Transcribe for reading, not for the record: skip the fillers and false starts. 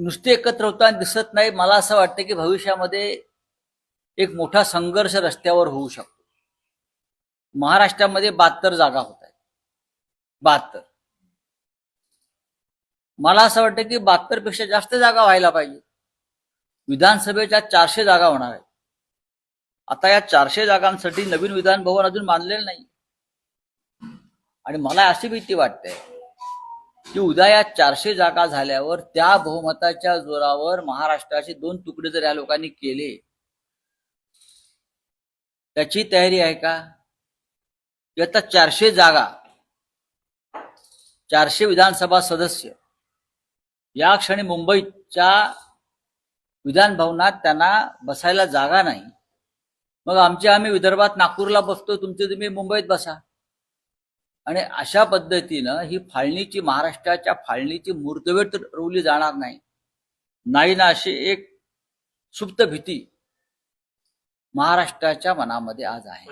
नुसते एकत्र होताना दिसत नाही. मला असं वाटतं की भविष्यामध्ये एक मोठा संघर्ष रस्त्यावर होऊ शकतो. महाराष्ट्रामध्ये 72 जागा होत आहेत. 72. मला असं वाटतं की 72 पेक्षा जास्त जागा व्हायला पाहिजे. विधानसभेच्या 400 जागा होणार आहेत. आता या 400 जागांसाठी नवीन विधान भवन अजून बांधलेलं नाही. आणि मला अशी भीती वाटते की उद्या या 400 जागा झाल्यावर त्या बहुमताच्या जोरावर महाराष्ट्राचे 2 तुकडे जर या लोकांनी केले, त्याची तयारी आहे का? आता 400 जागा, 400 विधानसभा सदस्य या क्षणी मुंबईच्या विधान भवनात त्यांना बसायला जागा नाही. मग आम्ही विदर्भात नागपूरला बसतो, तुमचे तुम्ही मुंबईत बसा. आणि अशा पद्धतीनं ही फाळणीची, महाराष्ट्राच्या फाळणीची मूर्तवेट रोवली जाणार नाही ना, अशी एक सुप्त भीती महाराष्ट्राच्या मनामध्ये आज आहे.